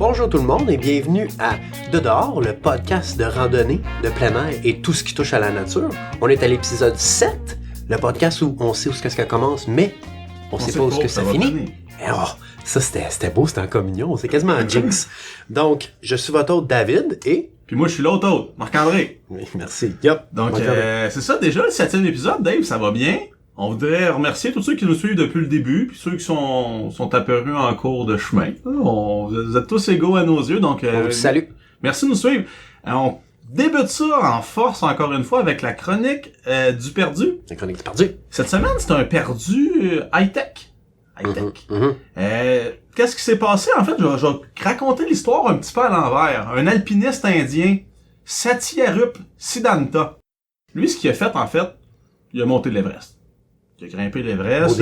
Bonjour tout le monde et bienvenue à De dehors, le podcast de randonnée, de plein air et tout ce qui touche à la nature. On est à l'épisode 7, le podcast où on sait où ce que ça commence, mais on sait pas où ce que ça finit. Et oh, ça c'était beau, c'était en communion, c'est quasiment un jinx. Donc, je suis votre hôte David et... Puis moi, je suis l'autre hôte, Marc-André. Oui, merci. Yep. Donc, c'est ça, déjà, le 7e épisode, Dave, ça va bien. On voudrait remercier tous ceux qui nous suivent depuis le début, puis ceux qui sont apparus en cours de chemin. Vous êtes tous égaux à nos yeux, donc... on vous salue. Merci de nous suivre. On débute ça en force, encore une fois, avec la chronique du perdu. La chronique du perdu. Cette semaine, c'est un perdu high-tech. Qu'est-ce qui s'est passé? En fait, je vais raconter l'histoire un petit peu à l'envers. Un alpiniste indien, Satyaruph Siddhanta. Lui, ce qu'il a fait, en fait, il a monté l'Everest. Il a grimpé l'Everest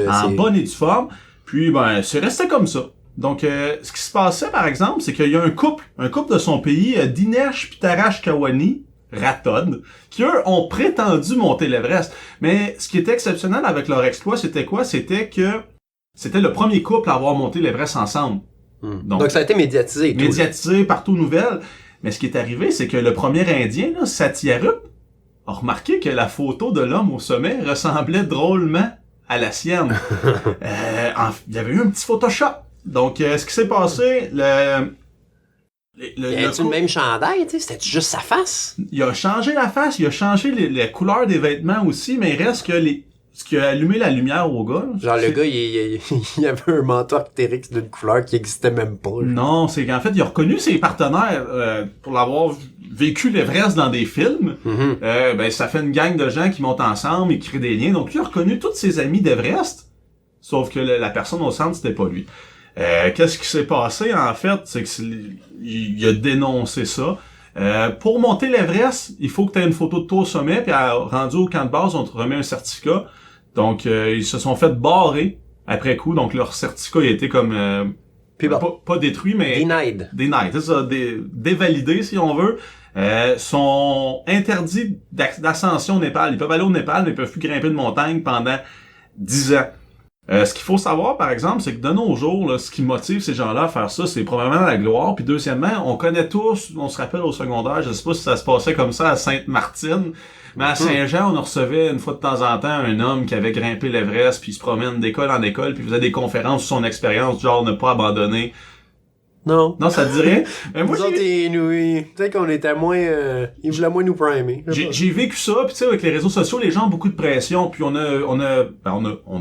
en bonne et due forme. Puis, c'est resté comme ça. Donc, ce qui se passait, par exemple, c'est qu'il y a un couple de son pays, Dinesh puis Taresh Kawani, Rathod, qui, eux, ont prétendu monter l'Everest. Mais ce qui était exceptionnel avec leur exploit, c'était quoi? C'était que c'était le premier couple à avoir monté l'Everest ensemble. Donc, ça a été médiatisé et tout. Médiatisé, partout nouvelle. Mais ce qui est arrivé, c'est que le premier Indien, là, Satyaruph, a remarqué que la photo de l'homme au sommet ressemblait drôlement à la sienne. Il y avait eu un petit Photoshop. Donc, ce qui s'est passé, y avait-tu le même chandail, tu sais? C'était juste sa face? Il a changé la face, il a changé les couleurs des vêtements aussi, mais il reste que ce qui a allumé la lumière au gars. Genre, le gars, il avait un manteau arctérix d'une couleur qui existait même pas. Genre. Non, c'est qu'en fait, il a reconnu ses partenaires pour l'avoir vécu l'Everest dans des films. Ça fait une gang de gens qui montent ensemble et qui créent des liens. Donc, lui a reconnu tous ses amis d'Everest, sauf que la personne au centre, c'était pas lui. Qu'est-ce qui s'est passé, en fait? C'est qu'il a dénoncé ça. Pour monter l'Everest, il faut que tu aies une photo de toi au sommet, puis rendu au camp de base, on te remet un certificat. Donc, ils se sont fait barrer après coup. Donc, leur certificat a été comme... pas détruit, mais... Denied. C'est ça, dévalidé, si on veut. Sont interdits d'ascension au Népal. Ils peuvent aller au Népal, mais ils peuvent plus grimper de montagne pendant 10 ans. Ce qu'il faut savoir, par exemple, c'est que de nos jours, là, ce qui motive ces gens-là à faire ça, c'est probablement la gloire. Puis deuxièmement, on connaît tous, on se rappelle au secondaire, je sais pas si ça se passait comme ça à Sainte-Martine, mais à Saint-Jean, on recevait une fois de temps en temps un homme qui avait grimpé l'Everest, puis il se promène d'école en école, puis faisait des conférences sur son expérience, genre ne pas abandonner. Non. Non, ça te dirait? Mais moi, peut-être qu'on était moins... ils voulaient moins nous primer. J'ai vécu ça, puis tu sais, avec les réseaux sociaux, les gens ont beaucoup de pression, puis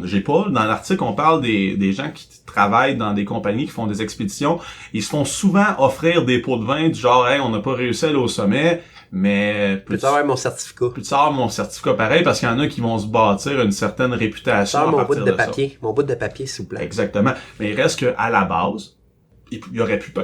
j'ai pas, dans l'article, on parle des gens qui travaillent dans des compagnies qui font des expéditions. Ils se font souvent offrir des pots de vin du genre, hey, on n'a pas réussi à aller au sommet, mais... Peux-tu avoir mon certificat? Peux-tu avoir mon certificat pareil, parce qu'il y en a qui vont se bâtir une certaine réputation à partir de ça. Mon bout de papier, s'il vous plaît. Exactement. Mais il reste que à la base,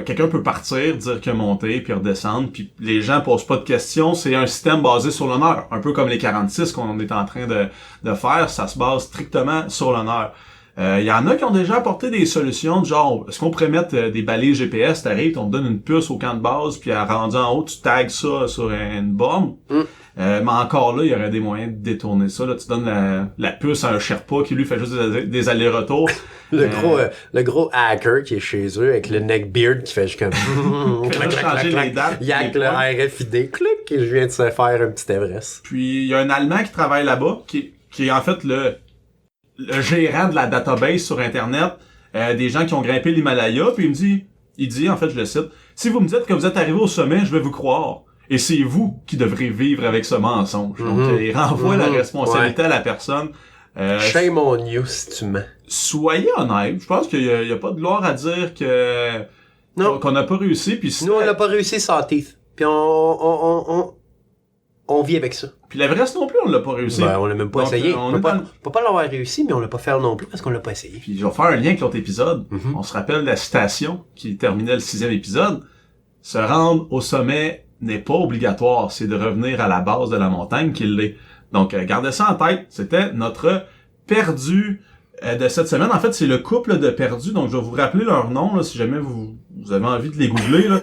quelqu'un peut partir, dire qu'il a monté, puis redescendre, puis les gens posent pas de questions, c'est un système basé sur l'honneur. Un peu comme les 46 qu'on est en train de faire, ça se base strictement sur l'honneur. Il y en a qui ont déjà apporté des solutions du genre, est-ce qu'on pourrait mettre des balais GPS, t'arrives, on te donne une puce au camp de base, puis à rendu en haut, tu tags ça sur une borne. Mais encore là, il y aurait des moyens de détourner ça. Là, tu donnes la puce à un Sherpa qui lui fait juste des allers-retours. Le gros hacker qui est chez eux avec le neckbeard qui fait juste comme... changer les dates. Il y a le RFID, clic, et je viens de se faire un petit Everest. Puis il y a un Allemand qui travaille là-bas, qui est en fait le gérant de la database sur Internet, des gens qui ont grimpé l'Himalaya, puis il dit, en fait, je le cite, « Si vous me dites que vous êtes arrivé au sommet, je vais vous croire. Et c'est vous qui devrez vivre avec ce mensonge. » Donc, il renvoie la responsabilité à la personne. Shame on you si tu mens. Soyez honnête. Je pense qu'il y a pas de gloire à dire qu'on n'a pas réussi. Puis nous, on n'a pas réussi sans teeth. Puis on vit avec ça. Puis l'Everest non plus, on l'a pas réussi. On l'a même pas essayé. On peut pas l'avoir réussi, mais on l'a pas fait non plus parce qu'on l'a pas essayé. Puis je vais faire un lien avec l'autre épisode. On se rappelle la citation qui terminait le 6e épisode. Se rendre au sommet n'est pas obligatoire, c'est de revenir à la base de la montagne qu'il l'est. Donc, gardez ça en tête. C'était notre perdu de cette semaine. En fait, c'est le couple de perdus. Donc, je vais vous rappeler leur nom, là, si jamais vous avez envie de les googler, là.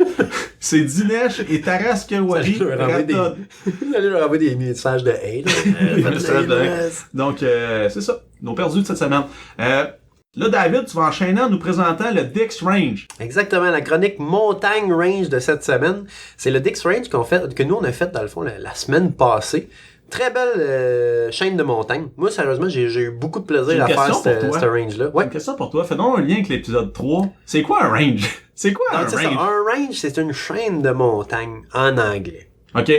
C'est Dinesh et Taresh Kawani. Vous allez leur envoyer des messages de hate. Des messages de hate. Donc, c'est ça. Nos perdus de cette semaine. Là, David, tu vas enchaîner en nous présentant le Dix Range. Exactement, la chronique Montagne Range de cette semaine. C'est le Dix Range que nous, on a fait, dans le fond, la semaine passée. Très belle chaîne de montagne. Moi, sérieusement, j'ai eu beaucoup de plaisir à faire ce range-là. Ouais. Une question pour toi. Fais donc un lien avec l'épisode 3. C'est quoi un range? C'est quoi un range? Ça, un range, c'est une chaîne de montagne en anglais. OK.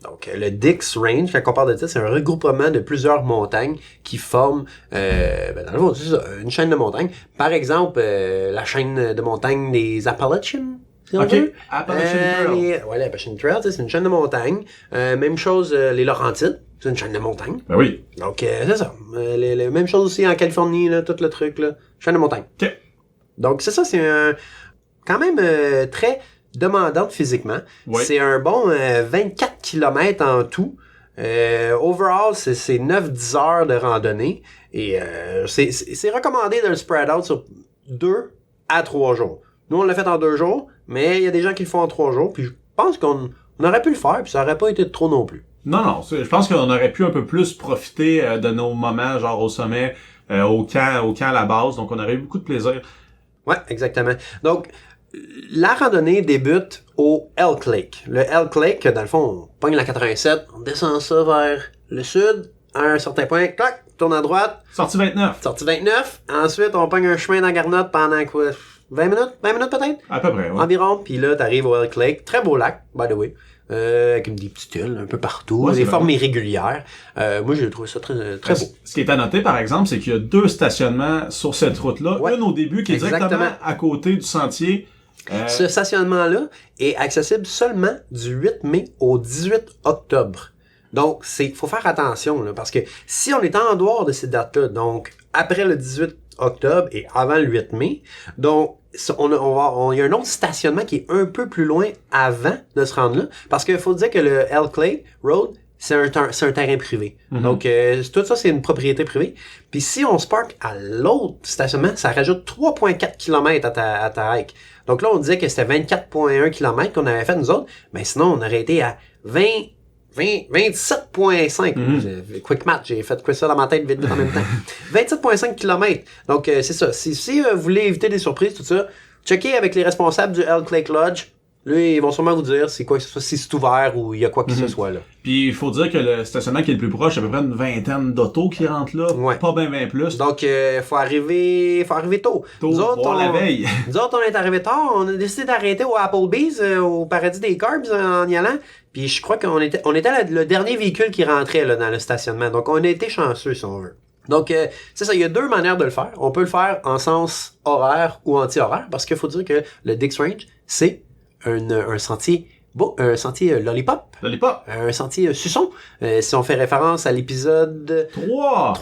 Donc, le Dix Range, quand on parle de ça, c'est un regroupement de plusieurs montagnes qui forment, dans le fond, c'est ça, une chaîne de montagnes. Par exemple, la chaîne de montagnes des Appalachians. OK. Appalachian Trail. Ouais, l'Appalachian Trail, c'est une chaîne de montagnes. Même chose, les Laurentides, c'est une chaîne de montagnes. Ben oui. Donc, c'est ça. Même chose aussi en Californie, là, tout le truc, là. Chaîne de montagnes. OK. Donc, c'est ça, c'est quand même très demandante physiquement. Oui. C'est un bon 24 km en tout. Overall, c'est 9-10 heures de randonnée. Et c'est recommandé de le spread out sur 2 à 3 jours. Nous, on l'a fait en 2 jours, mais il y a des gens qui le font en 3 jours. Puis je pense qu'on aurait pu le faire, puis ça aurait pas été trop non plus. Non, je pense qu'on aurait pu un peu plus profiter de nos moments, genre au sommet, au camp à la base. Donc, on aurait eu beaucoup de plaisir. Ouais, exactement. Donc, la randonnée débute au Elk Lake. Le Elk Lake, dans le fond, on pogne la 87, on descend ça vers le sud, à un certain point, clac, tourne à droite. Sortie 29. Sortie 29. Ensuite, on pogne un chemin dans la Garnotte pendant quoi? 20 minutes? 20 minutes peut-être? À peu près, ouais. Environ. Puis là, t'arrives au Elk Lake. Très beau lac, by the way. Avec des petites îles un peu partout. Ouais, des formes irrégulières. Moi, j'ai trouvé ça très beau. Ce qui est à noter, par exemple, c'est qu'il y a 2 stationnements sur cette route-là. Ouais. Une au début qui est directement à côté du sentier. Ce stationnement-là est accessible seulement du 8 mai au 18 octobre. Donc, faut faire attention, là, parce que si on est en dehors de ces dates-là, donc après le 18 octobre et avant le 8 mai, donc il y a un autre stationnement qui est un peu plus loin avant de se rendre là, parce qu'il faut dire que le Elk Lake Road, c'est un terrain privé. Mm-hmm. Donc, tout ça, c'est une propriété privée. Puis si on se parque à l'autre stationnement, ça rajoute 3,4 km à ta hike. Donc là, on disait que c'était 24,1 km qu'on avait fait nous autres, mais sinon, on aurait été à 27,5. Mm-hmm. Quick math, j'ai fait quoi ça dans ma tête vite en même temps. 27,5 km. Donc, c'est ça. Si vous voulez éviter des surprises, tout ça, checkez avec les responsables du Elk Lake Lodge. Là, ils vont sûrement vous dire c'est quoi que ce soit, si c'est ouvert ou il y a quoi que ce soit là. Puis il faut dire que le stationnement qui est le plus proche, il y a à peu près une vingtaine d'autos qui rentrent là. Ouais. Pas bien plus. Donc, faut arriver tôt. Nous autres, la veille. Nous autres, on est arrivé tard. On a décidé d'arrêter au Applebee's, au paradis des carbs en y allant. Puis je crois qu'on était le dernier véhicule qui rentrait là, dans le stationnement. Donc, on a été chanceux, si on veut. Donc, c'est ça. Il y a 2 manières de le faire. On peut le faire en sens horaire ou anti-horaire, parce qu'il faut dire que le Dix Range, c'est un sentier lollipop. Un sentier suçon. Si on fait référence à l'épisode 3.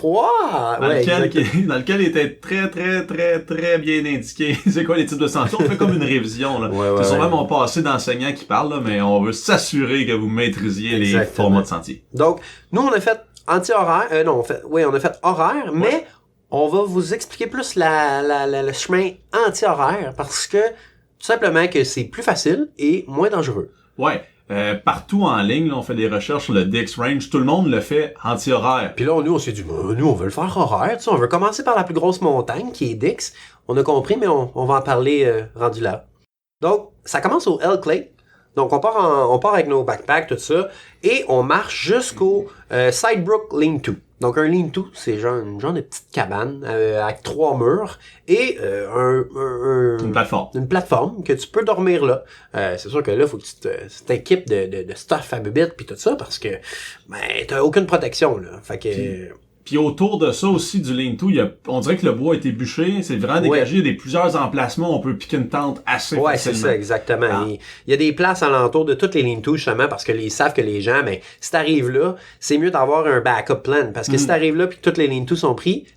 Dans lequel il était très, très, très, très bien indiqué. C'est quoi les types de sentiers? On fait comme une révision, là. C'est sûrement mon passé d'enseignant qui parle, là, mais on veut s'assurer que vous maîtrisiez les formats de sentiers. Donc, nous, on a fait anti-horaire. On a fait horaire, mais on va vous expliquer plus le chemin anti-horaire parce que tout simplement que c'est plus facile et moins dangereux. Ouais. Partout en ligne, là, on fait des recherches sur le Dix Range. Tout le monde le fait anti-horaire. Puis là, nous, on s'est dit, nous, on veut le faire horaire. Tu sais, on veut commencer par la plus grosse montagne, qui est Dix. On a compris, mais on va en parler rendu là. Donc, ça commence au Elk Lake. Donc, on part avec nos backpacks, tout ça, et on marche jusqu'au Sidebrook Lean-To. Donc, un lean-to, c'est une genre de petite cabane avec 3 murs et une plateforme. Une plateforme que tu peux dormir là. C'est sûr que là, faut que tu t'équipes de stuff à bubite puis tout ça parce que t'as aucune protection là. Fait que Puis autour de ça aussi, du lean-to, on dirait que le bois a été bûché, c'est vraiment dégagé, il y a plusieurs emplacements où on peut piquer une tente assez facilement. Ouais, c'est ça, exactement. Ah. Il y a des places alentour de toutes les lean-to, justement, parce que ils savent que les gens, si t'arrives là, c'est mieux d'avoir un backup plan, parce que si t'arrives là puis que toutes les lean-to sont pris,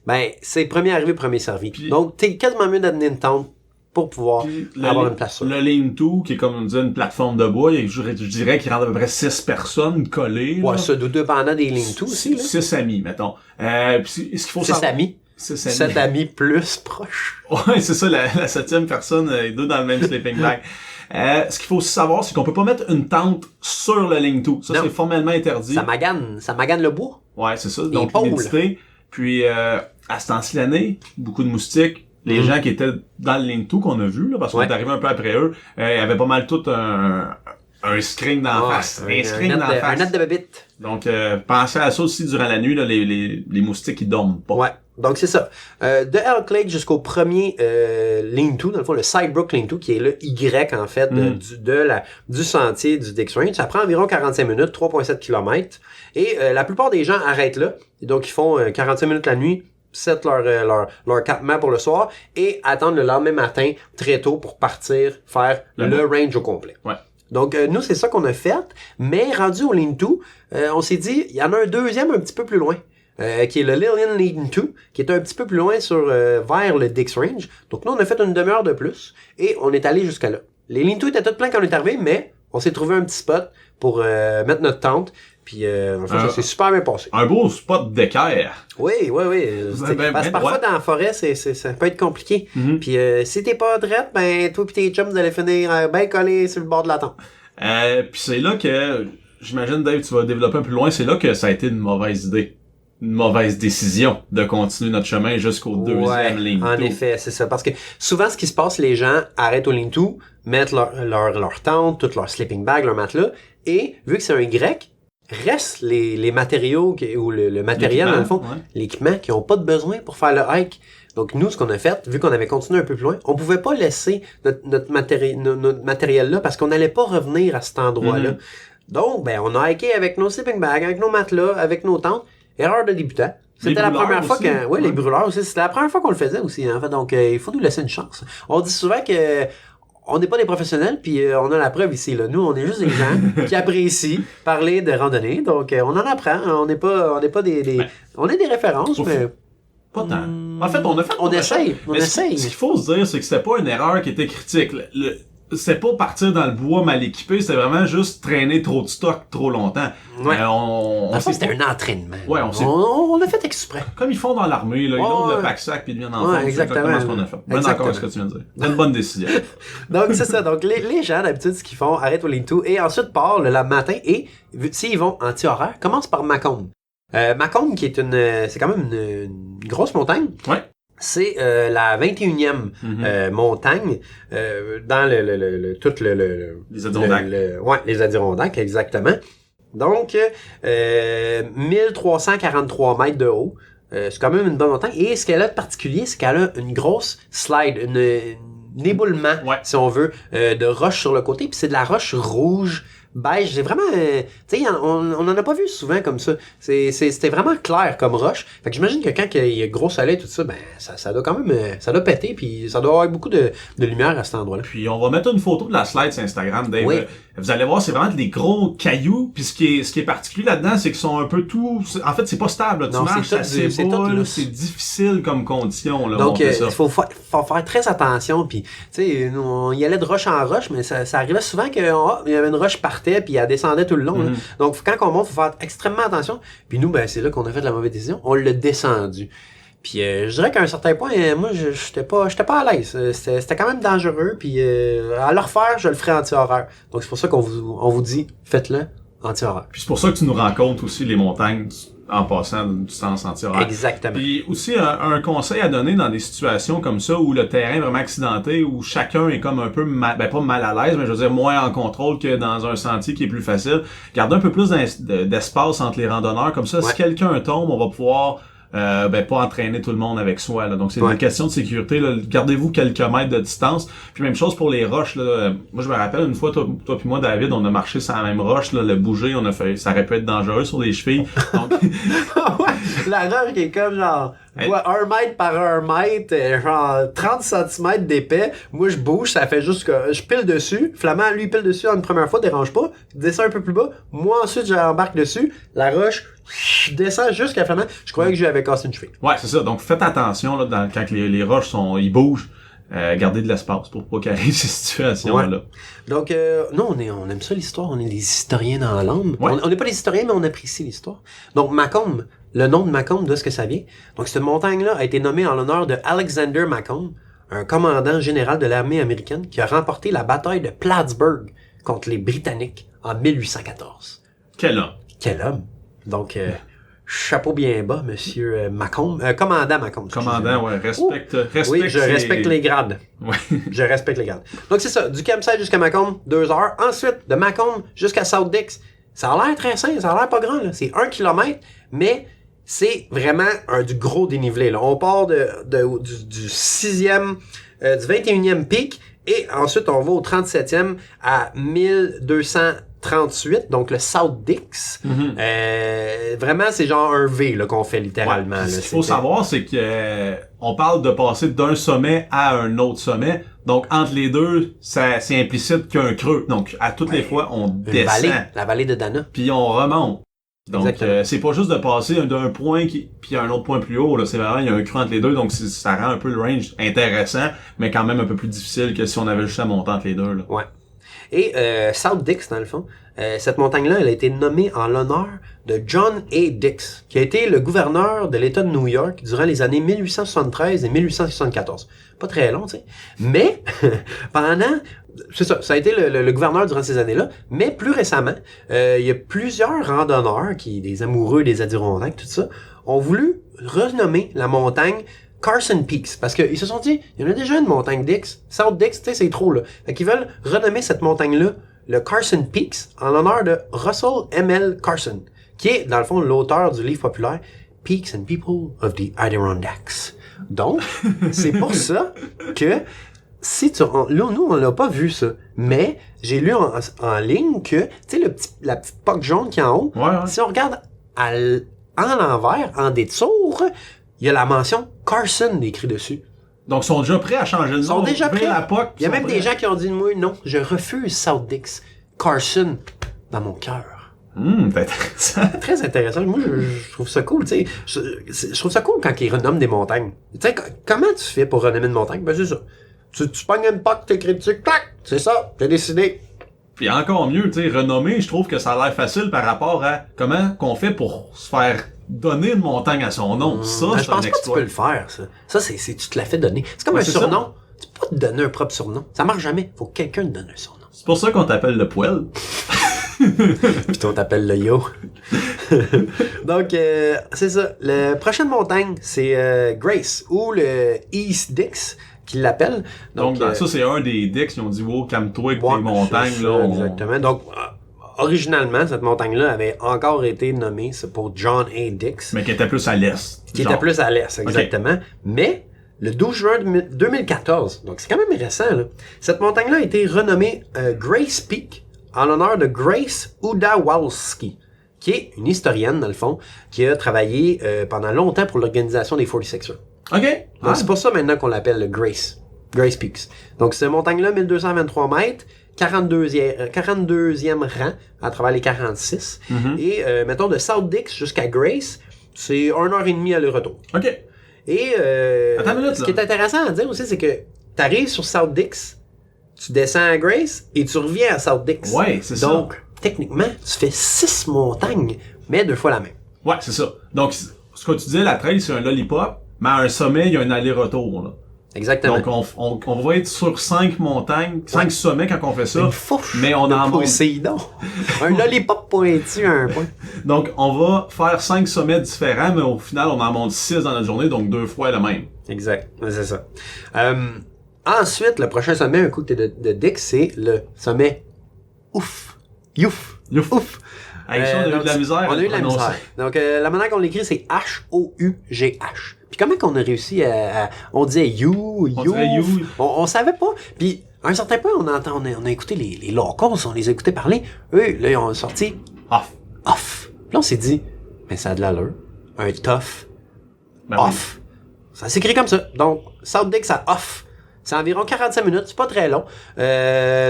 c'est premier arrivé, premier servi. Puis, donc, t'es quasiment mieux d'amener une tente pour pouvoir avoir une place. Le lean-to, qui est comme on dit, une plateforme de bois, je dirais qu'il rentre à peu près 6 personnes collées. Ouais, ça, dépendant des lean-to aussi. 6 amis, mettons. Est-ce qu'il faut 6 amis. 7 amis plus proches. Ouais, c'est ça, la 7e personne, les 2 dans le même sleeping bag. Ce qu'il faut aussi savoir, c'est qu'on peut pas mettre une tente sur le lean-to. Ça, c'est formellement interdit. Ça magane le bois. Ouais, c'est ça. Donc, l'humidité. Puis, à ce temps-ci l'année, beaucoup de moustiques. Les gens qui étaient dans le Lean-To qu'on a vu, là, parce qu'on est arrivé un peu après eux, avaient pas mal tout un screen d'en face. Un screen d'en face. Un net de bébite. Donc, pensez à ça aussi durant la nuit, là, les moustiques, ils dorment pas. Ouais. Donc, c'est ça. De Elk Lake jusqu'au premier Lean-To, dans le fond, le Sidebrook Lean-To, qui est le Y, en fait, du sentier du Dix Range. Ça prend environ 45 minutes, 3,7 km. Et la plupart des gens arrêtent là. Et donc, ils font 45 minutes la nuit, set leur campement pour le soir et attendent le lendemain matin, très tôt, pour partir faire le range au complet. Ouais. Donc, nous, c'est ça qu'on a fait. Mais rendu au Lean-To, on s'est dit, il y en a un deuxième un petit peu plus loin. Qui est le Lillian Lean-To, qui est un petit peu plus loin vers le Dix Range. Donc nous, on a fait une demi-heure de plus et on est allé jusqu'à là. Les Lean-To étaient tous pleins quand on est arrivé, mais on s'est trouvé un petit spot pour mettre notre tente. Puis ça s'est super bien passé. Un beau spot d'équerre. Oui. Parce que parfois, dans la forêt, ça peut être compliqué. Puis si t'es pas drette, ben toi pis tes chums, vous allez finir bien collés sur le bord de la tente. Puis c'est là que, j'imagine, Dave, tu vas développer un peu plus loin, c'est là que ça a été une mauvaise idée. Une mauvaise décision de continuer notre chemin jusqu'au deuxième Lean-To. En effet, c'est ça. Parce que souvent, ce qui se passe, les gens arrêtent au Lean-To, mettent leur tente, tout leur sleeping bag, leur matelas, et vu que c'est un Y, reste les matériaux ou le matériel, dans le fond, l'équipement qui n'ont pas de besoin pour faire le hike. Donc nous, ce qu'on a fait, vu qu'on avait continué un peu plus loin, on pouvait pas laisser notre matériel là parce qu'on n'allait pas revenir à cet endroit-là. Donc, ben, on a hiké avec nos sleeping bags, avec nos matelas, avec nos tentes. Erreur de débutant. C'était la première fois les brûleurs aussi. C'était la première fois qu'on le faisait aussi, en fait. Donc, il faut nous laisser une chance. On dit souvent que on n'est pas des professionnels, puis on a la preuve ici, là. Nous, on est juste des gens qui apprécient parler de randonnée. Donc, on en apprend. On n'est pas on est des références, mais pas tant. En fait, on essaye. Ce qu'il faut se dire, c'est que c'était pas une erreur qui était critique. C'est pas partir dans le bois mal équipé, c'est vraiment juste traîner trop de stock trop longtemps. Ouais. C'était un entraînement. Ouais, on a fait exprès. Comme ils font dans l'armée, là, ils loadent le pack-sac puis ils deviennent en forme. C'est exactement ce qu'on a fait. Bien d'accord avec ce que tu viens de dire. C'est une bonne décision. Donc, c'est ça. Donc, les gens, d'habitude, ce qu'ils font, arrêtent au Lean-To et ensuite partent le matin et, s'ils vont anti-horaire, commencent par Macomb. Macomb, qui est c'est quand même une grosse montagne. Ouais. C'est la 21e montagne dans les Adirondacks. Les Adirondacks, exactement. Donc 1343 mètres de haut. C'est quand même une bonne montagne. Et ce qu'elle a de particulier, c'est qu'elle a une grosse slide, un éboulement, si on veut, de roche sur le côté. Puis c'est de la roche rouge, beige. C'est vraiment, tu sais, on en a pas vu souvent comme ça. C'était vraiment clair comme roche. Fait que j'imagine que quand il y a gros soleil tout ça, ben ça doit quand même, ça doit péter puis ça doit avoir beaucoup de lumière à cet endroit-là. Puis on va mettre une photo de la slide sur Instagram, Dave. Oui. Vous allez voir, c'est vraiment des gros cailloux. Puis ce qui est particulier là-dedans, c'est qu'ils sont un peu tout. En fait, c'est pas stable. Là. Tu marches, c'est difficile comme condition. Là, donc il faut faire très attention. Puis tu sais, on y allait de roche en roche, mais ça arrivait souvent qu'il y avait une roche partait puis elle descendait tout le long. Là. Donc quand on monte, faut faire extrêmement attention. Puis nous, ben c'est là qu'on a fait la mauvaise décision. On l'a descendu. Puis je dirais qu'à un certain point, moi j'étais pas à l'aise. C'était quand même dangereux. Puis à le refaire, je le ferai anti-horaire. Donc c'est pour ça qu'on vous dit, faites-le anti-horaire. Puis c'est pour ça que tu nous rencontres aussi les montagnes en passant du sens anti-horaire. Exactement. Puis aussi un conseil à donner dans des situations comme ça où le terrain est vraiment accidenté, où chacun est comme un peu pas mal à l'aise, mais je veux dire moins en contrôle que dans un sentier qui est plus facile. Gardez un peu plus d'espace entre les randonneurs, comme ça, si quelqu'un tombe, on va pouvoir pas entraîner tout le monde avec soi. Là. Donc c'est une question de sécurité. Là. Gardez-vous quelques mètres de distance. Puis même chose pour les roches. Là. Moi je me rappelle une fois, toi puis moi, David, on a marché sur la même roche, là, le bouger, ça aurait pu être dangereux sur les chevilles. Donc... La roche qui est comme genre 1 mètre par 1 mètre, genre 30 cm d'épais. Moi je bouge, ça fait juste que je pile dessus. Flamand, lui, pile dessus une première fois, dérange pas. Il descend un peu plus bas. Moi ensuite j'embarque dessus. La roche je descends jusqu'à Flamand. Je croyais que je lui avais cassé une cheville. Ouais, c'est ça. Donc faites attention là, quand les roches ils bougent. Gardez de l'espace pour pas qu'il arrive ces situations-là. Ouais. Donc, nous, on aime ça l'histoire. On est des historiens dans l'âme. Ouais. On n'est pas des historiens, mais on apprécie l'histoire. Donc, Macomb, le nom de Macomb, d'où est-ce que ça vient? Donc, cette montagne-là a été nommée en l'honneur de Alexander Macomb, un commandant général de l'armée américaine qui a remporté la bataille de Plattsburgh contre les Britanniques en 1814. Quel homme! Quel homme! Donc, chapeau bien bas, monsieur Macomb. Commandant Macomb. Commandant, ouais, respecte oui, je respecte les grades. Ouais. Je respecte les grades. Donc, c'est ça. Du campsite jusqu'à Macomb, 2 heures. Ensuite, de Macomb jusqu'à South Dix. Ça a l'air très simple, ça a l'air pas grand, là. C'est 1 kilomètre, mais c'est vraiment du gros dénivelé, là. On part du 6e, du 21e pic, et ensuite, on va au 37e à 1238, donc le South Dix. Vraiment, c'est genre un V là, qu'on fait littéralement. Ouais, là, ce qu'il faut savoir, c'est que on parle de passer d'un sommet à un autre sommet. Donc, entre les deux, c'est implicite qu'il y a un creux. Donc, à toutes les fois, on descend. Vallée, la vallée de Dana. Puis on remonte. Donc, c'est pas juste de passer d'un point puis un autre point plus haut. Là, c'est vraiment, il y a un creux entre les deux. Donc, ça rend un peu le range intéressant, mais quand même un peu plus difficile que si on avait juste à monter entre les deux. Là. Ouais. Et South Dix, dans le fond, cette montagne-là, elle a été nommée en l'honneur de John A. Dix, qui a été le gouverneur de l'État de New York durant les années 1873 et 1874. Pas très long, tu sais. Mais, c'est ça, ça a été le gouverneur durant ces années-là. Mais plus récemment, il y a plusieurs randonneurs, des amoureux des Adirondacks, tout ça, ont voulu renommer la montagne Carson Peaks, parce qu'ils se sont dit, il y en a déjà une montagne Dix, South Dix, tu sais, c'est trop, là. Fait qu'ils veulent renommer cette montagne-là le Carson Peaks, en l'honneur de Russell M.L. Carson, qui est, dans le fond, l'auteur du livre populaire Peaks and People of the Adirondacks. Donc, c'est pour ça que, là, nous, on l'a pas vu, ça, mais j'ai lu en ligne que, tu sais, la petite poque jaune qui est en haut, si on regarde en l'envers, en détour, il y a la mention Carson écrit dessus. Donc, ils sont déjà prêts à changer le nom. Ils sont déjà prêts. Il y a même des gens qui ont dit de moi, non, je refuse South Dix. Carson, dans mon cœur. C'est intéressant. Très intéressant. Moi, je trouve ça cool, tu sais. Je trouve ça cool quand ils renomment des montagnes. Tu sais, comment tu fais pour renommer une montagne? Ben, c'est ça. Tu pognes une poque, t'écris dessus, clac! C'est ça, t'as décidé. Puis encore mieux, tu sais, renommer, je trouve que ça a l'air facile par rapport à comment qu'on fait pour se faire donner une montagne à son nom. Ça, c'est un exploit. Je pense pas que tu peux le faire, ça. Ça, c'est tu te la fais donner. C'est comme un surnom. Tu peux pas te donner un propre surnom. Ça marche jamais. Faut que quelqu'un te donne un surnom. C'est pour ça qu'on t'appelle le poêle. Puis on t'appelle le yo. Donc, c'est ça. La prochaine montagne, c'est Grace, ou le East Dix, qu'ils l'appellent. Donc ça, c'est un des Dix qui ont dit, wow, calme-toi avec tes montagnes. Ça, là, exactement. Donc, originalement, cette montagne-là avait encore été nommée pour John A. Dix. Mais qui était plus à l'est. Qui était plus à l'est, exactement. Okay. Mais, le 12 juin 2014, donc c'est quand même récent, là, cette montagne-là a été renommée Grace Peak, en l'honneur de Grace Udawalski, qui est une historienne, dans le fond, qui a travaillé pendant longtemps pour l'organisation des 46ers. OK. Donc, c'est pour ça maintenant qu'on l'appelle le Grace Peaks. Donc, cette montagne-là, 1223 mètres, 42e rang à travers les 46. Et, mettons, de South Dix jusqu'à Grace, c'est 1h30 aller-retour. OK. Et, ce qui est intéressant à dire aussi, c'est que t'arrives sur South Dix, tu descends à Grace et tu reviens à South Dix. Ouais, c'est ça. Donc, techniquement, tu fais 6 montagnes, mais 2 fois la même. Ouais, c'est ça. Donc, ce que tu disais, la trail, c'est un lollipop, mais à un sommet, il y a un aller-retour, là. Exactement. Donc, on va être sur 5 montagnes, 5 sommets quand on fait ça. Une fourche mais on en monte. Un lollipop pointu à un point. Donc, on va faire 5 sommets différents, mais au final, on en monte 6 dans la journée, donc 2 fois le même. Exact. C'est ça. Ensuite, le prochain sommet, un coup de Dix, c'est le sommet Ouf. Ouf. Avec ça, on a eu de la misère. On a eu de la misère. Donc, la manière qu'on l'écrit, c'est H-O-U-G-H. Puis comment qu'on a réussi à on disait you. On savait pas. Puis, à un certain point, on a écouté les locals, on les a écoutés parler. Eux, là, ils ont sorti off. Puis là, on s'est dit, mais ça a de l'allure. Un tough. Off. Oui. Ça s'écrit comme ça. Donc, South Dix à off. C'est environ 45 minutes, c'est pas très long.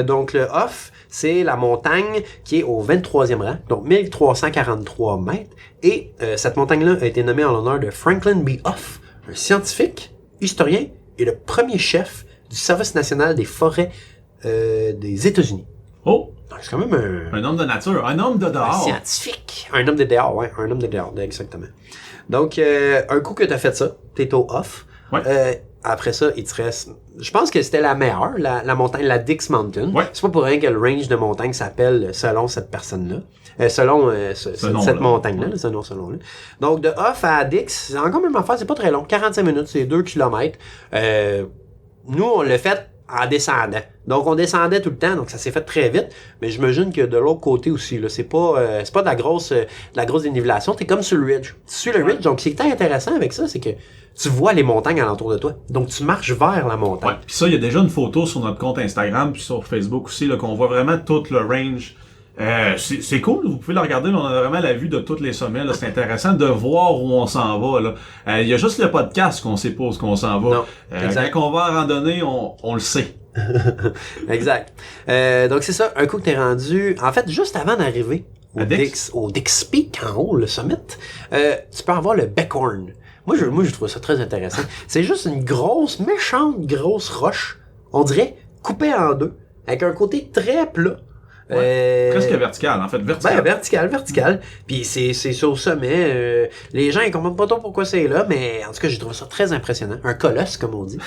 Donc, le off, c'est la montagne qui est au 23e rang, donc 1343 mètres. Et cette montagne-là a été nommée en l'honneur de Franklin B. Hough, un scientifique, historien et le premier chef du Service national des forêts des États-Unis. Oh! Donc, c'est quand même un homme de nature, un homme de dehors. Un scientifique. Un homme de dehors, ouais, un homme de dehors, exactement. Donc, un coup que t'as fait ça, t'es au off. Ouais. après ça, il te reste... Je pense que c'était la meilleure, la montagne, la Dix Mountain. Ouais. C'est pas pour rien que le range de montagne s'appelle selon cette personne-là. Selon cette montagne-là, ce nom-là. Donc, de Off à Dix, c'est encore même affaire, c'est pas très long. 45 minutes, c'est 2 kilomètres. Nous, on l'a fait en descendant. Donc, on descendait tout le temps, donc ça s'est fait très vite. Mais j'imagine que de l'autre côté aussi, là, c'est pas de la grosse dénivellation. T'es comme sur le ridge. Tu suis le ridge, donc ce qui est intéressant avec ça, c'est que tu vois les montagnes alentour de toi. Donc, tu marches vers la montagne. Ouais. Puis ça, il y a déjà une photo sur notre compte Instagram, puis sur Facebook aussi, là, qu'on voit vraiment tout le range. C'est cool, vous pouvez le regarder, là, on a vraiment la vue de tous les sommets, là. C'est intéressant de voir où on s'en va, là. Il y a juste le podcast qu'on sait pas où on s'en va. Non, quand on va en randonnée, on le sait. Exact. Donc c'est ça, un coup que t'es rendu, en fait, juste avant d'arriver au Dix Peak en haut, le summit, tu peux avoir le Beckhorn. Moi, je trouve ça très intéressant. C'est juste une méchante grosse roche, on dirait coupée en deux, avec un côté très plat. Presque vertical, en fait. Vertical. Puis c'est sur le sommet. Les gens, ils comprennent pas trop pourquoi c'est là, mais en tout cas, j'ai trouvé ça très impressionnant. Un colosse, comme on dit.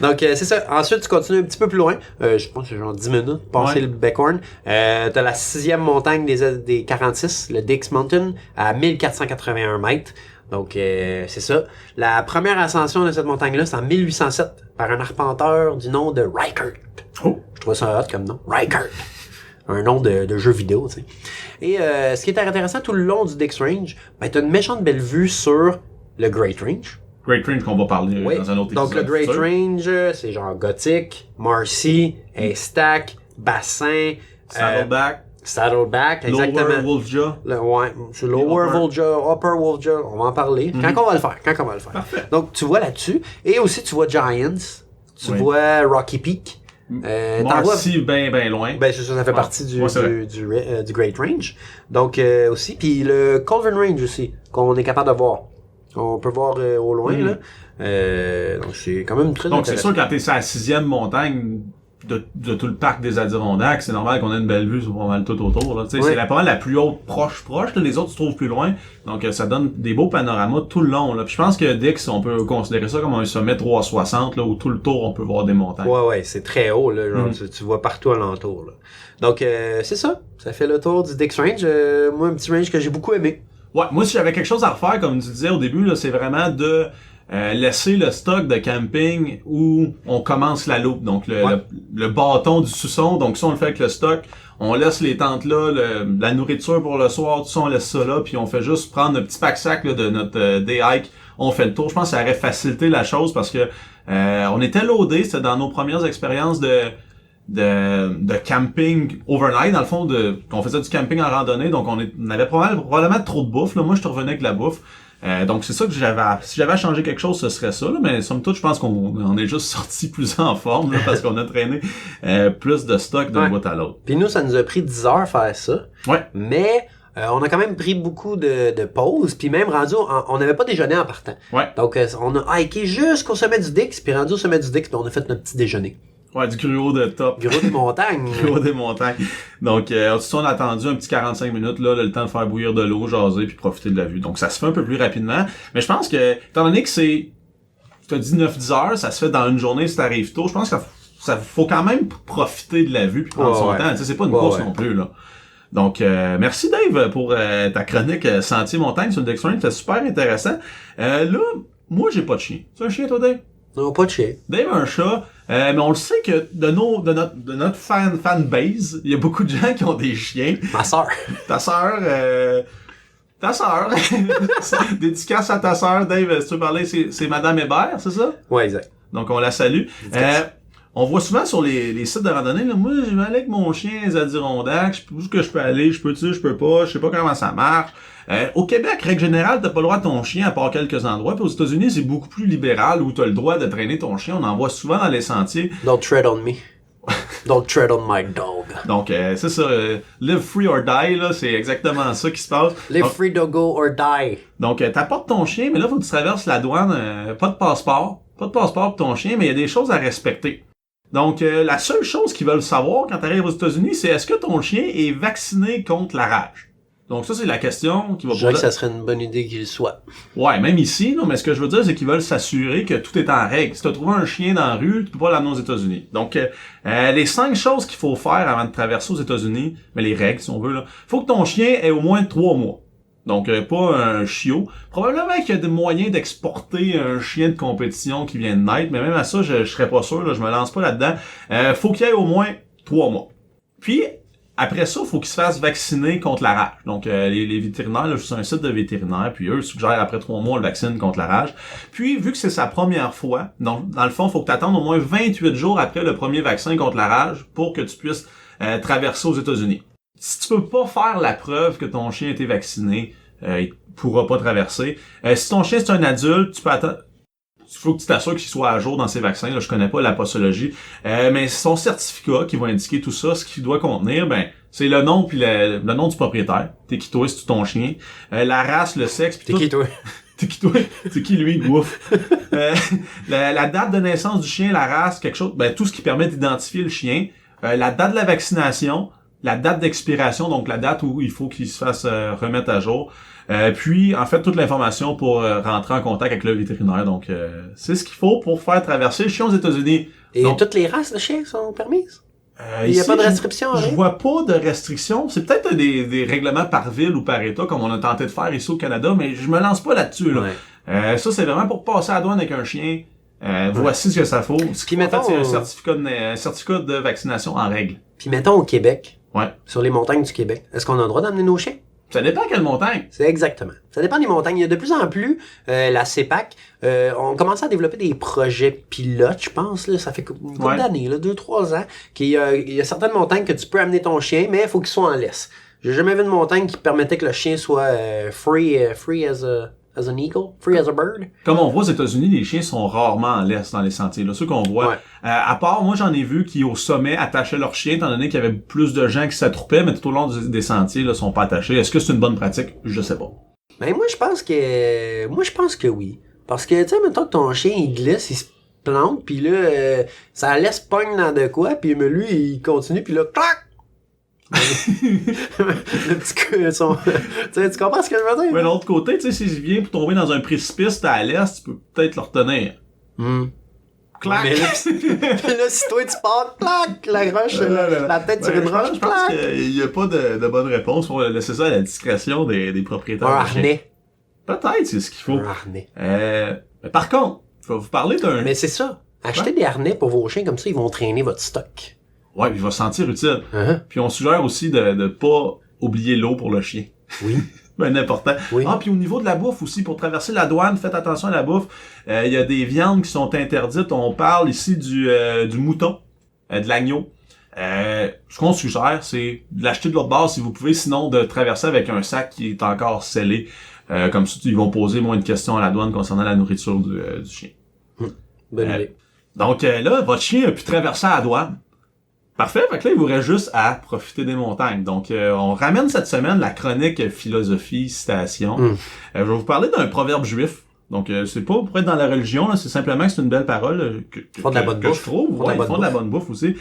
Donc, c'est ça. Ensuite, tu continues un petit peu plus loin. Je pense que c'est genre 10 minutes, passer le Beckhorn. T'as la 6e montagne des 46, le Dix Mountain, à 1481 mètres. Donc, c'est ça. La première ascension de cette montagne-là, c'est en 1807, par un arpenteur du nom de Reichert. Oh. Je trouve ça hot comme nom. Reichert. Un nom de jeu vidéo, tu sais. Et ce qui est intéressant tout le long du Dix Range, ben, t'as une méchante belle vue sur le Great Range. Great Range qu'on va parler dans un autre épisode. Donc, le Great Range, c'est genre Gothic, Marcy, Haystack, Bassin... Saddleback, exactement. Lower Wolfjaw. C'est Lower Wolfjaw, Upper Wolfjaw, on va en parler. Quand on va le faire. Parfait. Donc, tu vois là-dessus. Et aussi, tu vois Giants. Tu vois Rocky Peak. Marcy, ben loin. Ben, c'est ça, ça fait partie du Great Range. Donc, aussi. Puis le Colvin Range aussi, qu'on est capable de voir. On peut voir au loin, là. Donc, c'est quand même très intéressant. Donc, c'est sûr, quand t'es sur la 6e montagne de tout le parc des Adirondacks, c'est normal qu'on ait une belle vue sur pas mal tout autour, là. C'est pas mal la plus haute proche, là. Les autres se trouvent plus loin. Donc, ça donne des beaux panoramas tout le long, là. Puis je pense que Dix, on peut considérer ça comme un sommet 360, là, où tout le tour, on peut voir des montagnes. Ouais, c'est très haut, là. Genre, tu vois partout alentour, là. Donc, c'est ça. Ça fait le tour du Dix Range. Moi, un petit range que j'ai beaucoup aimé. Ouais, moi, si j'avais quelque chose à refaire, comme tu disais au début, là, c'est vraiment de laisser le stock de camping où on commence la loupe. Donc, le bâton du sous-son. Donc, ça, on le fait avec le stock. On laisse les tentes là, la nourriture pour le soir, tout ça, on laisse ça là, puis on fait juste prendre un petit pack-sac là, de notre day hike. On fait le tour. Je pense que ça aurait facilité la chose parce que on était loadés. C'était dans nos premières expériences de camping overnight, dans le fond, on faisait du camping en randonnée, donc on avait probablement trop de bouffe. Là. Moi, je te revenais avec la bouffe. Donc c'est ça que si j'avais à changer quelque chose, ce serait ça, là, mais somme toute, je pense qu'on est juste sorti plus en forme là, parce qu'on a traîné plus de stock d'un bout à l'autre. Puis nous, ça nous a pris 10 heures faire ça. Ouais. Mais on a quand même pris beaucoup de pauses, puis même rendu, on n'avait pas déjeuné en partant. Ouais. Donc on a hiké jusqu'au sommet du Dix, puis rendu au sommet du Dix, puis on a fait notre petit déjeuner. Ouais, du gruau de top. Gruau des montagnes. Gruau des montagnes. Donc, on a attendu un petit 45 minutes, là, le temps de faire bouillir de l'eau, jaser, puis profiter de la vue. Donc, ça se fait un peu plus rapidement. Mais je pense que, étant donné que tu as dit 9-10 heures, ça se fait dans une journée si t'arrives tôt, je pense que ça faut quand même profiter de la vue puis prendre son temps. Tu sais, c'est pas une course non plus, là. Donc, merci Dave pour ta chronique Sentier Montagne sur le Dix Range. C'était super intéressant. Là, moi, j'ai pas de chien. Tu as un chien, toi, Dave? Non, pas de chien. Dave a un chat, mais on le sait que de notre fan base, il y a beaucoup de gens qui ont des chiens. Ma sœur. Ta sœur. Dédicace à ta sœur, Dave, si tu veux parler, c'est Madame Hébert, c'est ça? Ouais, exact. Donc on la salue. On voit souvent sur les sites de randonnée, là, moi je vais aller avec mon chien les Adirondacks, où est-ce que je peux aller, je peux pas, je sais pas comment ça marche. Au Québec, règle générale, t'as pas le droit de ton chien à part quelques endroits. Puis aux États-Unis, c'est beaucoup plus libéral où t'as le droit de traîner ton chien. On en voit souvent dans les sentiers. Don't tread on me. Don't tread on my dog. Donc, c'est ça. Live free or die, là, c'est exactement ça qui se passe. Live free doggo or die. Donc, t'apportes ton chien, mais là, faut que tu traverses la douane. Pas de passeport. Pas de passeport pour ton chien, mais il y a des choses à respecter. Donc, la seule chose qu'ils veulent savoir quand t'arrives aux États-Unis, c'est est-ce que ton chien est vacciné contre la rage? Donc ça, c'est la question qui va Je dirais que poser. ça serait une bonne idée qu'il soit. Ouais, même ici, non, mais ce que je veux dire, c'est qu'ils veulent s'assurer que tout est en règle. Si tu as trouvé un chien dans la rue, tu peux pas l'amener aux États-Unis. Donc, les 5 choses qu'il faut faire avant de traverser aux États-Unis, mais les règles, si on veut, là, faut que ton chien ait au moins 3 mois. Donc, pas un chiot. Probablement qu'il y a des moyens d'exporter un chien de compétition qui vient de naître, mais même à ça, je serais pas sûr, là, je me lance pas là-dedans. Faut qu'il y ait au moins 3 mois. Puis, après ça, il faut qu'ils se fassent vacciner contre la rage. Donc, les vétérinaires, là, c'est un site de vétérinaires, puis eux suggèrent après 3 mois le vaccin contre la rage. Puis, vu que c'est sa première fois, donc, dans le fond, il faut que tu attendes au moins 28 jours après le premier vaccin contre la rage pour que tu puisses traverser aux États-Unis. Si tu peux pas faire la preuve que ton chien a été vacciné, il pourra pas traverser. Si ton chien c'est un adulte, tu peux attendre. Il faut que tu t'assures qu'il soit à jour dans ses vaccins. Là, je connais pas la postologie. Mais son certificat qui va indiquer tout ça, ce qu'il doit contenir, ben c'est le nom puis le nom du propriétaire. T'es qui toi, c'est ton chien. La race, le sexe. T'es qui toi? T'es qui toi? C'est qui lui? Ouf. La date de naissance du chien, la race, quelque chose. Ben tout ce qui permet d'identifier le chien. La date de la vaccination. La date d'expiration, donc la date où il faut qu'il se fasse remettre à jour. Puis, en fait, toute l'information pour rentrer en contact avec le vétérinaire. Donc, c'est ce qu'il faut pour faire traverser le chien aux États-Unis. Et donc, toutes les races de chiens sont permises? Il n'y a ici, pas de restriction, Je rien? vois pas de restrictions. C'est peut-être des règlements par ville ou par État, comme on a tenté de faire ici au Canada, mais je me lance pas là-dessus. Là. Ouais. Ça, c'est vraiment pour passer à la douane avec un chien. Voici ce que ça faut. Ce Puis qu'il faut, en fait, c'est mettons, un certificat de vaccination en règle. Puis mettons au Québec, Ouais. sur les montagnes du Québec, est-ce qu'on a le droit d'amener nos chiens? Ça dépend à quelle montagne. C'est exactement. Ça dépend des montagnes. Il y a de plus en plus, la CEPAC, on commence à développer des projets pilotes, je pense, là, ça fait une couple d'années, là, 2-3 ans, qu'il y a certaines montagnes que tu peux amener ton chien, mais il faut qu'il soit en laisse. J'ai jamais vu une montagne qui permettait que le chien soit free as an eagle, free as a bird. Comme on voit aux États-Unis, les chiens sont rarement en laisse dans les sentiers. Là, ceux qu'on voit. Ouais. À part, moi, j'en ai vu qui, au sommet, attachaient leurs chiens, étant donné qu'il y avait plus de gens qui s'attroupaient, mais tout au long des sentiers, là, sont pas attachés. Est-ce que c'est une bonne pratique? Je sais pas. Ben, moi, je pense que oui. Parce que, tu sais, mettons que ton chien, il glisse, il se plante, puis là, ça laisse pogne dans de quoi, puis mais lui, il continue, puis là, clac! Le petit coup, tu comprends ce que je veux dire? Mais de l'autre côté, tu sais, s'il vient pour tomber dans un précipice, t'es à l'est, tu peux peut-être le retenir. Clac! Mais là, puis là, si toi, tu pars, clac! La roche, la tête sur une roche, je pense clac! qu'il n'y a pas de bonne réponse pour laisser ça à la discrétion des propriétaires. Un de chiens. harnais. Peut-être, c'est ce qu'il faut. Un harnais. Mais par contre, je vais vous parler d'un... Mais c'est ça. Achetez des harnais pour vos chiens, comme ça, ils vont traîner votre stock. Ouais, il va se sentir utile. Uh-huh. Puis on suggère aussi de pas oublier l'eau pour le chien. Oui. Ben important. Oui. Ah, puis au niveau de la bouffe aussi, pour traverser la douane, faites attention à la bouffe. Il y a des viandes qui sont interdites. On parle ici du mouton, de l'agneau. Ce qu'on suggère, c'est de l'acheter de l'autre bord si vous pouvez, sinon de traverser avec un sac qui est encore scellé. Comme ça, ils vont poser moins de questions à la douane concernant la nourriture du chien. Bonne idée. Donc là, votre chien a pu traverser la douane. Parfait, fait que là, il vous reste juste à profiter des montagnes. Donc, on ramène cette semaine la chronique philosophie, citation. Je vais vous parler d'un proverbe juif. Donc, c'est pas pour être dans la religion, là, c'est simplement que c'est une belle parole que je trouve. Ouais, ils font de la bonne bouffe aussi.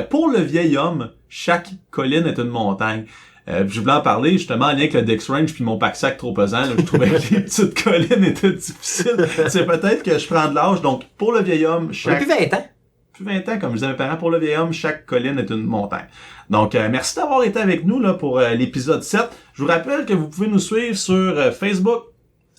Pour le vieil homme, chaque colline est une montagne. Je voulais en parler justement en lien avec le Dex Range puis mon pack-sac trop pesant. Là, je trouvais que les petites collines étaient difficiles. C'est peut-être que je prends de l'âge. Donc, pour le vieil homme, chaque... Depuis 20 ans. Plus 20 ans, comme je disais à mes parents, pour le vieil homme, chaque colline est une montagne. Donc, merci d'avoir été avec nous là pour l'épisode 7. Je vous rappelle que vous pouvez nous suivre sur Facebook,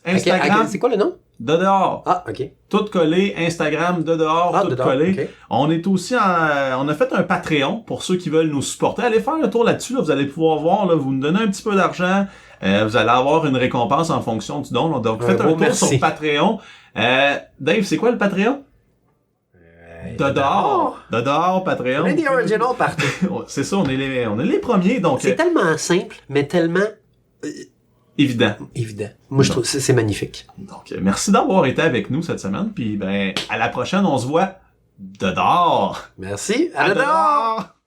Instagram, Okay, c'est quoi le nom? de dehors. Ah, OK. Tout collé, Instagram, de dehors, tout collé. Okay. On est aussi on a fait un Patreon pour ceux qui veulent nous supporter. Allez faire le tour là-dessus, là, vous allez pouvoir voir, là, vous nous donnez un petit peu d'argent, vous allez avoir une récompense en fonction du don. Donc, faites un tour sur Patreon. Dave, c'est quoi le Patreon? De dehors, Patreon. On est des originals partout. C'est ça, on est les premiers, donc... C'est tellement simple, mais tellement... évident. Évident. Moi, je trouve que c'est magnifique. Donc, merci d'avoir été avec nous cette semaine, puis ben, à la prochaine, on se voit de dehors. Merci. À dehors!